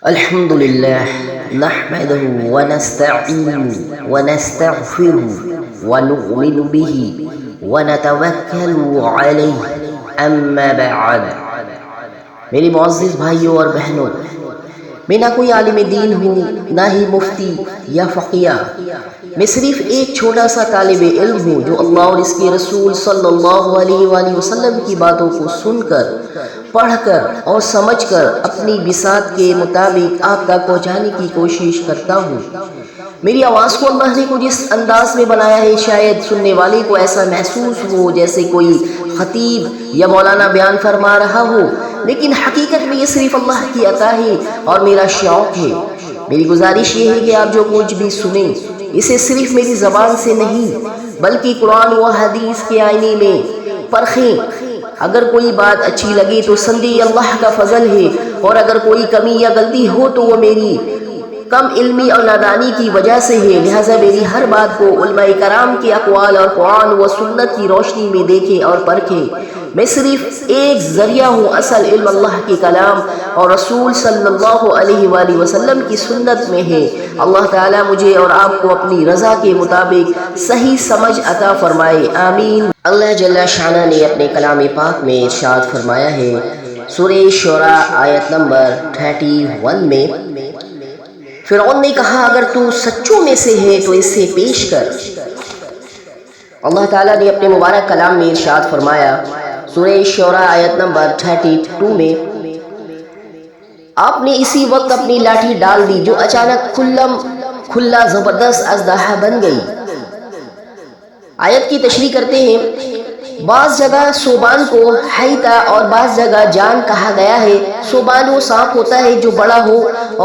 الحمد لله نحمده ونستعينه ونستغفره ونؤمن به ونتوكل عليه اما بعد۔ میرے معزز بھائیوں اور بہنوں، میں نہ کوئی عالم دین ہوں نہ ہی مفتی یا فقیہ، میں صرف ایک چھوٹا سا طالب علم ہوں جو اللہ اور اس کے رسول صلی اللہ علیہ وآلہ وسلم کی باتوں کو سن کر، پڑھ کر اور سمجھ کر اپنی بساط کے مطابق آپ تک پہنچانے کی کوشش کرتا ہوں۔ میری آواز کو اللہ نے کچھ اس انداز میں بنایا ہے شاید سننے والے کو ایسا محسوس ہو جیسے کوئی خطیب یا مولانا بیان فرما رہا ہو، لیکن حقیقت میں یہ صرف اللہ کی عطا ہے اور میرا شوق ہے۔ میری گزارش یہ ہے کہ آپ جو کچھ بھی سنیں اسے صرف میری زبان سے نہیں بلکہ قرآن و حدیث کے آئینے میں پرکھیں۔ اگر کوئی بات اچھی لگے تو سمجھیں اللہ کا فضل ہے، اور اگر کوئی کمی یا غلطی ہو تو وہ میری کم علمی اور نادانی کی وجہ سے ہے۔ لہٰذا میری ہر بات کو علماء کرام کے اقوال اور قرآن و سنت کی روشنی میں دیکھیں اور پرکھیں۔ میں صرف ایک ذریعہ ہوں، اصل علم اللہ کے کلام اور رسول صلی اللہ علیہ وآلہ وسلم کی سنت میں ہے۔ اللہ تعالیٰ مجھے اور آپ کو اپنی رضا کے مطابق صحیح سمجھ عطا فرمائے، آمین۔ اللہ جل شانہ نے اپنے کلام پاک میں ارشاد فرمایا ہے، سورہ شعراء آیت نمبر 31 میں، فرعون نے کہا اگر تو سچوں میں سے ہے تو اسے پیش کر۔ اللہ تعالیٰ نے اپنے مبارک کلام میں ارشاد فرمایا سورہ شعراء آیت نمبر 32 میں، آپ نے اسی وقت اپنی لاٹھی ڈال دی جو اچانک کھلا زبردست اژدہا بن گئی۔ آیت کی تشریح کرتے ہیں، بعض جگہ صوبان کو حیتا اور بعض جگہ جان کہا گیا ہے۔ صوبان وہ سانپ ہوتا ہے جو بڑا ہو،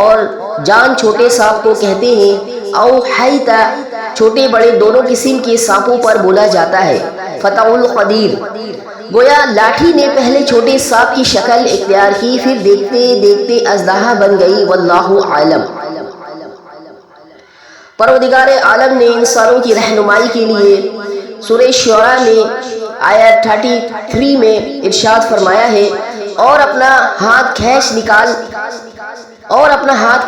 اور جان چھوٹے سانپ کو کہتے ہیں۔ او حیتا چھوٹے بڑے دونوں قسم کے سانپوں پر بولا جاتا ہے۔ فتح القدیر، گویا لاٹھی نے پہلے چھوٹے سانپ کی شکل اختیار کی، پھر دیکھتے دیکھتے اژدہا بن گئی، واللہ عالم۔ پروردگار عالم نے انسانوں کی رہنمائی کے لیے سورہ شعراء میں آیت 33 میں ارشاد فرمایا ہے، اور اپنا ہاتھ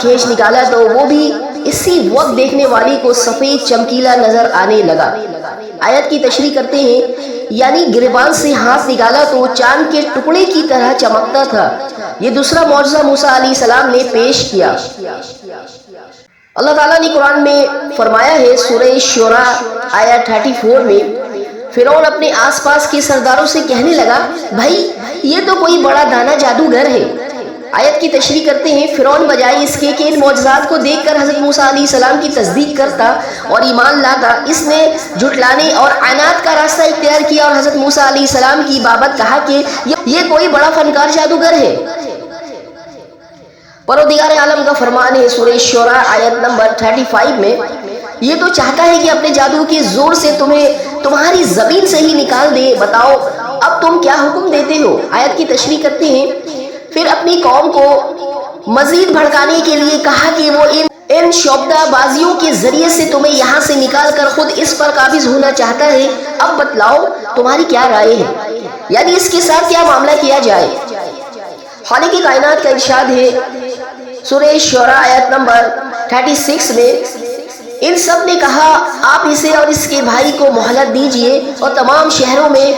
کھینچ نکالا تو وہ بھی اسی وقت دیکھنے والی کو سفید چمکیلا نظر آنے لگا۔ آیت کی تشریح کرتے ہیں، یعنی گریبان سے ہاتھ نکالا تو چاند کے ٹکڑے کی طرح چمکتا تھا۔ یہ دوسرا معجزہ موسیٰ علیہ السلام نے پیش کیا۔ اللہ تعالیٰ نے قرآن میں فرمایا ہے سورہ شعراء آیت 34 میں، فرعون اپنے آس پاس کے سرداروں سے کہنے لگا، بھائی یہ تو کوئی بڑا دانا جادوگر ہے۔ آیت کی تشریح کرتے ہیں، فرعون بجائے اس کے کہ ان معجزات کو دیکھ کر حضرت موسیٰ علیہ السلام کی تصدیق کرتا اور ایمان لاتا، اس نے جھٹلانے اور عناد کا راستہ اختیار کیا اور حضرت موسیٰ علیہ السلام کی بابت کہا کہ یہ کوئی بڑا فنکار جادوگر ہے۔ پروردگار عالم کا فرمان ہے سورہ شعراء آیت نمبر 35 میں، یہ تو چاہتا ہے کہ اپنے جادو کے زور سے تمہیں تمہاری زمین سے ہی نکال دے، بتاؤ اب تم کیا حکم دیتے ہو۔ آیت کی تشریح کرتے ہیں، پھر اپنی قوم کو مزید بھڑکانے کے لیے کہا کہ وہ ان شعبدہ بازیوں کے ذریعے سے تمہیں یہاں سے نکال کر خود اس پر قابض ہونا چاہتا ہے، اب بتلاؤ تمہاری کیا رائے ہے، یعنی اس کے ساتھ کیا معاملہ کیا جائے۔ خالق کائنات کا ارشاد ہے سورہ شعراء آیت نمبر 36 میں، ان سب نے کہا آپ اسے اور اس کے بھائی کو مہلت دیجئے اور تمام شہروں میں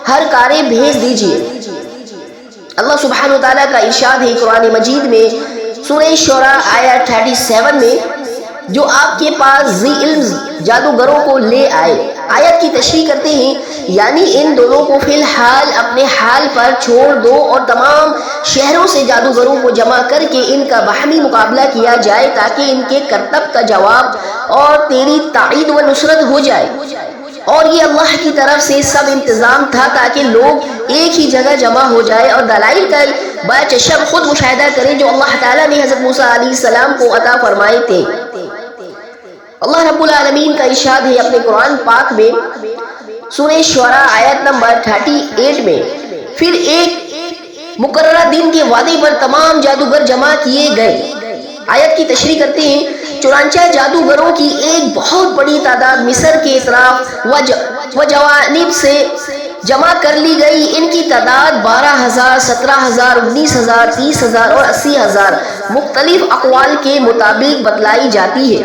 ہر کارے بھیج دیجئے۔ اللہ سبحانہ وتعالیٰ کا ارشاد ہے قرآن مجید میں سورہ شعراء آیت 37 میں، جو آپ کے پاس ذی علم جادوگروں کو لے آئے۔ آیت کی تشریح کرتے ہیں، یعنی ان دونوں کو فی الحال اپنے حال پر چھوڑ دو اور تمام شہروں سے جادوگروں کو جمع کر کے ان کا باہمی مقابلہ کیا جائے تاکہ ان کے کرتب کا جواب اور تیری تائید و نصرت ہو جائے۔ اور یہ اللہ کی طرف سے سب انتظام تھا تاکہ لوگ ایک ہی جگہ جمع ہو جائے اور دلائل کا باچشم خود مشاہدہ کریں جو اللہ تعالیٰ نے حضرت موسیٰ علیہ السلام کو عطا فرمائے تھے۔ اللہ رب العالمین کا ارشاد ہے اپنے قرآن پاک میں سورہ شعراء آیت نمبر 38 میں، پھر ایک مقررہ دن کے وعدے پر تمام جادوگر جمع کیے گئے۔ آیت کی تشریح کرتے ہیں، چنانچہ جادوگروں کی ایک بہت بڑی تعداد مصر کے اطراف و جوانب سے جمع کر لی گئی۔ ان کی تعداد 12,000، 17,000، 19,000، 30,000 اور 80,000 مختلف اقوال کے مطابق بتلائی جاتی ہے۔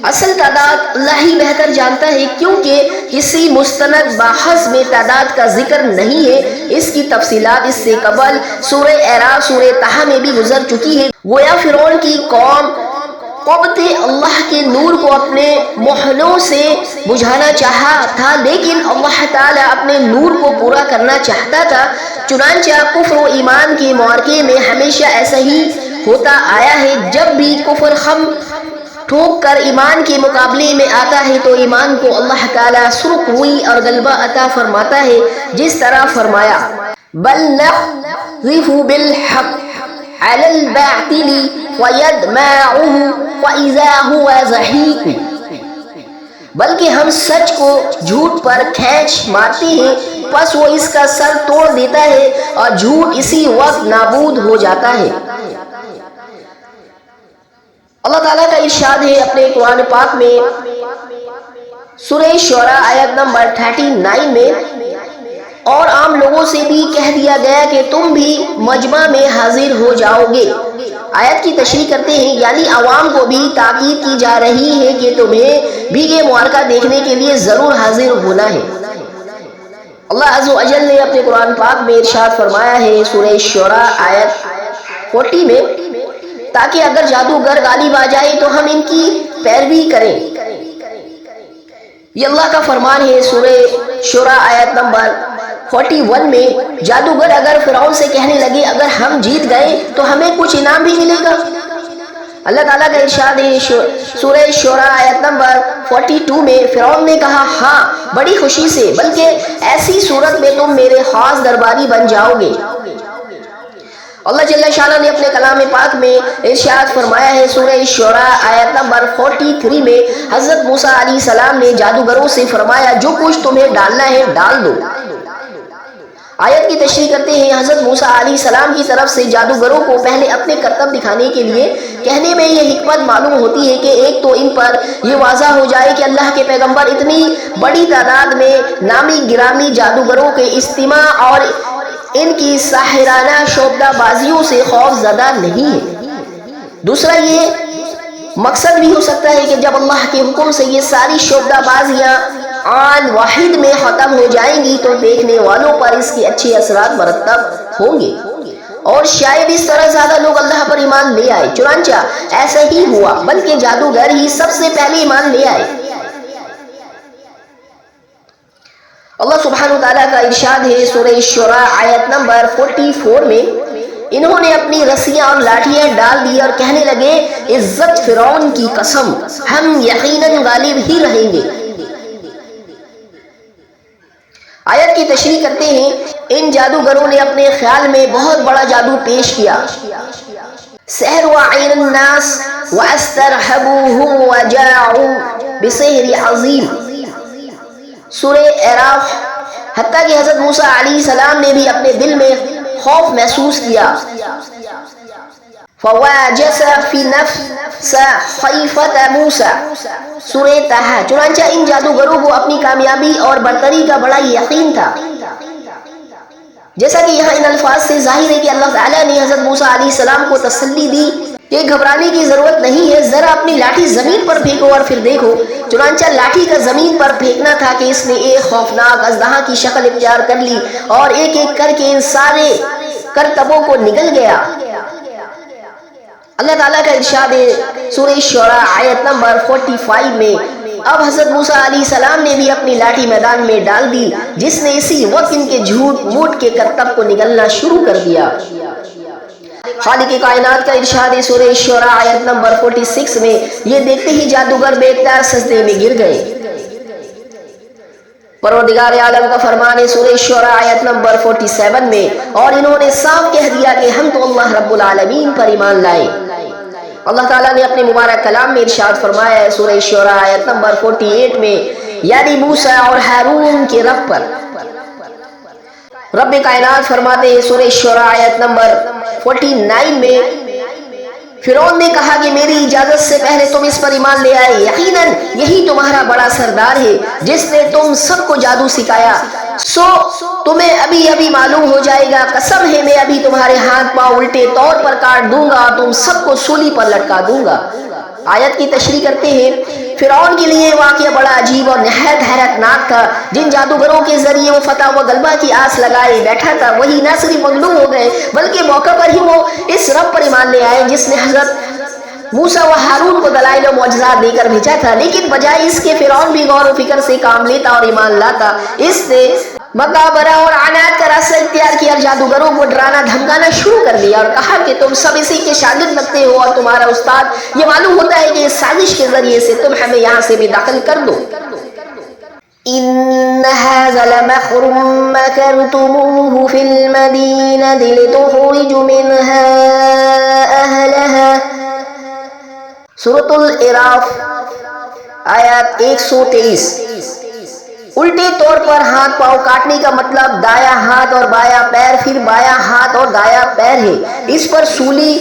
اصل تعداد اللہ ہی بہتر جانتا ہے، کیونکہ کسی مستند بحث میں تعداد کا ذکر نہیں ہے۔ اس کی تفصیلات اس سے قبل سورہ اعراف، سورہ طٰہٰ میں بھی گزر چکی ہے۔ گویا فرعون کی قوم قوت اللہ کے نور کو اپنے محلوں سے بجھانا چاہا تھا، لیکن اللہ تعالیٰ اپنے نور کو پورا کرنا چاہتا تھا۔ چنانچہ کفر و ایمان کے معرکے میں ہمیشہ ایسا ہی ہوتا آیا ہے۔ جب بھی کفر خم ٹھوک کر ایمان کے مقابلے میں آتا ہے تو ایمان کو اللہ تعالیٰ سرخ روئی اور غلبہ عطا فرماتا ہے، جس طرح فرمایا بل نقذف بالحق على الباطل ويدمغه فإذا هو زهيق، بلکہ ہم سچ کو جھوٹ پر کھینچ مارتے ہیں، پس وہ اس کا سر توڑ دیتا ہے اور جھوٹ اسی وقت نابود ہو جاتا ہے۔ اللہ تعالیٰ کا ارشاد ہے اپنے قرآن پاک میں سورہ شعراء آیت نمبر 39 میں، اور عام لوگوں سے بھی کہہ دیا گیا کہ تم بھی مجمع میں حاضر ہو جاؤ گے۔ آیت کی تشریح کرتے ہیں، یعنی عوام کو بھی تاکید کی جا رہی ہے کہ تمہیں بھی یہ معرکہ دیکھنے کے لیے ضرور حاضر ہونا ہے۔ اللہ عز و جل نے اپنے قرآن پاک میں ارشاد فرمایا ہے سورہ شعراء آیت 40 میں، تاکہ اگر جادوگر غالب آ جائے تو ہم ان کی پیروی کریں۔ یہ اللہ کا فرمان ہے سورہ شعراء آیت نمبر 41 میں، جادوگر اگر فرعون سے کہنے لگے اگر ہم جیت گئے تو ہمیں کچھ انعام بھی ملے گا۔ اللہ تعالیٰ کا ارشاد ہے سورہ شعراء آیت نمبر 42 میں، فرعون نے کہا ہاں بڑی خوشی سے، بلکہ ایسی صورت میں تم میرے خاص درباری بن جاؤ گے۔ اللہ جل شانہ نے اپنے کلام پاک میں ارشاد فرمایا ہے سورہ شعراء آیت نمبر 43 میں، حضرت موسیٰ علیہ السلام نے جادوگروں سے فرمایا جو کچھ تمہیں ڈالنا ہے ڈال دو۔ آیت کی تشریح کرتے ہیں، حضرت موسیٰ علیہ السلام کی طرف سے جادوگروں کو پہلے اپنے کرتب دکھانے کے لیے کہنے میں یہ حکمت معلوم ہوتی ہے کہ ایک تو ان پر یہ واضح ہو جائے کہ اللہ کے پیغمبر اتنی بڑی تعداد میں نامی گرامی جادوگروں کے اجتماع اور ان کی ساحرانہ شعبدہ بازیوں سے خوف زدہ نہیں ہے۔ دوسرا یہ مقصد بھی ہو سکتا ہے کہ جب اللہ کے حکم سے یہ ساری شعبدہ بازیاں آن واحد میں ختم ہو جائیں گی تو دیکھنے والوں پر اس کے اچھے اثرات مرتب ہوں گے، اور شاید اس طرح زیادہ لوگ اللہ پر ایمان لے آئے۔ چنانچہ ایسا ہی ہوا، بلکہ جادوگر ہی سب سے پہلے ایمان لے آئے۔ اللہ سبحانہ وتعالیٰ کا ارشاد ہے سورہ شعراء آیت نمبر 44 میں، انہوں نے اپنی رسیاں اور لاٹھیاں ڈال دی اور کہنے لگے عزت فرعون کی قسم، ہم یقیناً غالب ہی رہیں گے۔ آیت کی تشریح کرتے ہیں، ان جادوگروں نے اپنے خیال میں بہت بڑا جادو پیش کیا۔ سحر وعین الناس واسترہبوہم وجاعوا بسحر عظیم، سورہ اعراف۔ حتیٰ کہ حضرت موسیٰ علیہ السلام نے بھی اپنے دل میں خوف محسوس کیا۔ فواجس فی نفس خیفت موسیٰ، سورہ طٰہٰ۔ چنانچہ ان جادوگروں کو اپنی کامیابی اور برتری کا بڑا یقین تھا، جیسا کہ یہاں ان الفاظ سے ظاہر ہے کہ اللہ تعالیٰ نے حضرت موسیٰ علیہ السلام کو تسلی دی کہ گھبرانے کی ضرورت نہیں ہے، ذرا اپنی لاٹھی زمین پر پھینکو اور پھر دیکھو۔ چنانچہ لاٹھی کا زمین پر پھینکنا تھا کہ اس نے ایک خوفناک اژدہا کی شکل اختیار کر لی اور ایک ایک کر کے ان سارے کرتبوں کو نگل گیا۔ اللہ تعالیٰ کا ارشاد ہے سورہ شعراء آیت نمبر 45 میں، اب حضرت موسیٰ علیہ السلام نے بھی اپنی لاٹھی میدان میں ڈال دی، جس نے اسی وقت ان کے جھوٹ موٹ کے کرتب کو نگلنا شروع کر دیا۔ خالق کائنات کا ارشاد ہے سورہ شعراء آیت نمبر 46 میں، یہ دیکھتے ہی جادوگر بے اختیار سجدے میں گر گئے۔ پروردگار عالم کا فرمان ہے سورہ شعراء آیت نمبر 47 میں، اور انہوں نے صاف کہہ دیا کہ ہم تو اللہ رب العالمین پر ایمان لائے۔ اللہ تعالیٰ نے اپنے مبارک کلام میں ارشاد فرمایا ہے سورہ شعراء آیت نمبر 48 میں، یعنی موسیٰ اور ہارون کے رب پر۔ رب کائنات فرماتے ہیں سورہ شعراء آیت نمبر 49 میں، فرعون نے کہا کہ میری اجازت سے پہلے تم اس پر ایمان لے آئے، یقیناً یہی تمہارا بڑا سردار ہے جس نے تم سب کو جادو سکھایا۔ سو تمہیں ابھی ابھی معلوم ہو جائے گا، قسم ہے میں ابھی تمہارے ہاتھ پاؤں الٹے طور پر کاٹ دوں گا اور تم سب کو سولی پر لٹکا دوں گا۔ آیت کی تشریح کرتے ہیں، فرعون کے لیے واقعہ بڑا عجیب اور نہایت حیرت ناک تھا۔ جن جادوگروں کے ذریعے وہ فتح و غلبہ کی آس لگائے بیٹھا تھا، وہی نہ صرف مغلوب ہو گئے بلکہ موقع پر ہی وہ اس رب پر ایمان لے آئے جس نے حضرت موسیٰ و ہارون کو دلائل و معجزات دے کر بھیجا تھا۔ لیکن بجائے اس کے فرعون بھی غور و فکر سے کام لیتا اور ایمان لاتا۔ اس نے مکابرہ اور عناد کا راستہ اختیار کیا، جادوگروں کو ڈرانا دھمکانا شروع کر دیا اور کہا کہ تم سب اسی کے شاگرد لگتے ہو اور تمہارا استاد، یہ معلوم ہوتا ہے کہ اس سازش کے ذریعے سے تم ہمیں یہاں سے بھی داخل کر دو۔ إن هذا لمكر مكرتموه في المدينة لتخرجوا منها أهلها۔ سورۃ الاعراف آیات 123۔ الٹے طور پر ہاتھ پاؤں کاٹنے کا مطلب دایاں ہاتھ اور بایاں پیر، پھر بایاں ہاتھ اور دایاں پیر ہے۔ اس پر سولی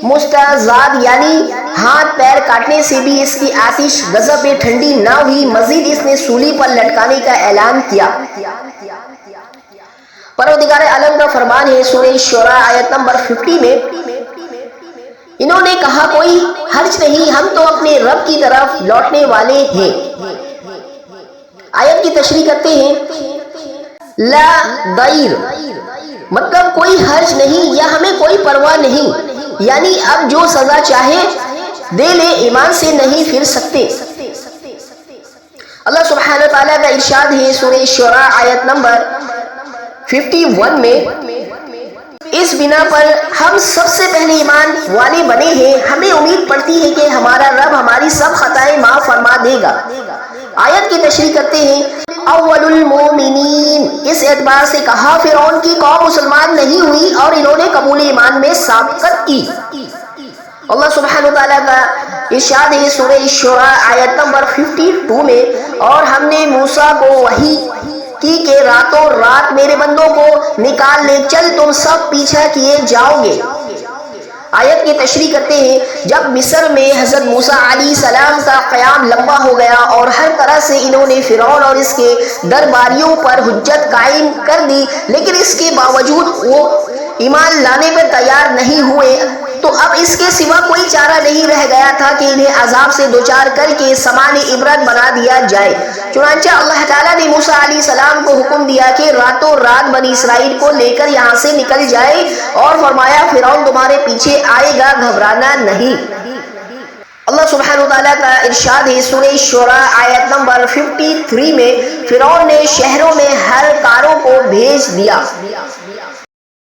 مستعزاد یعنی ہاتھ پیر کاٹنے سے بھی اس کی آتش غضب میں ٹھنڈی نہ ہوئی، مزید اس نے سولی پر لٹکانے کا اعلان کیا۔ پروردگار عالم کا فرمان ہے سورہ شعراء آیت نمبر 50 میں، انہوں نے کہا کوئی حرج نہیں، ہم تو اپنے رب کی طرف لوٹنے والے ہیں۔ آیت کی تشریح کرتے ہیں، لا ضیر مطلب کوئی حرج نہیں یا ہمیں کوئی پرواہ نہیں، یعنی اب جو سزا چاہے دے لے، ایمان سے نہیں پھر سکتے۔ اللہ سبحانہ تعالیٰ کا ارشاد ہے سورہ شعراء آیت نمبر 51 میں، اس بنا پر ہم سب سے پہلے ایمان والے بنے ہیں، ہمیں امید پڑتی ہے کہ ہمارا رب ہماری سب خطائیں معاف فرما دے گا۔ آیت کی تشریح کرتے ہیں، اول المومنین اس اعتبار سے کہا فرعون کی قوم مسلمان نہیں ہوئی اور انہوں نے قبول ایمان میں سابقت کی۔ اللہ سبحانہ تعالیٰ کا ارشاد ہے سورہ شعراء آیت نمبر 52 میں، اور ہم نے موسیٰ کو وحی کی کہ راتوں رات میرے بندوں کو نکال لے، چل تم سب پیچھا کیے جاؤ گے۔ آیت کی تشریح کرتے ہیں، جب مصر میں حضرت موسیٰ علیہ السلام کا قیام لمبا ہو گیا اور ہر طرح سے انہوں نے فرعون اور اس کے درباریوں پر حجت قائم کر دی، لیکن اس کے باوجود وہ ایمان لانے پر تیار نہیں ہوئے، تو اب اس کے سوا کوئی چارہ نہیں رہ گیا تھا کہ انہیں عذاب سے دوچار کر کے سامان عبرت بنا دیا جائے۔ چنانچہ اللہ تعالیٰ نے موسیٰ علیہ السلام کو حکم دیا کہ راتوں رات بنی اسرائیل کو لے کر یہاں سے نکل جائے اور فرمایا فرعون تمہارے پیچھے آئے گا، گھبرانا نہیں۔ اللہ سبحانہ وتعالیٰ کا ارشاد ہے سورہ شعراء آیت نمبر 53 میں، فرعون نے شہروں میں ہر کاروں کو بھیج دیا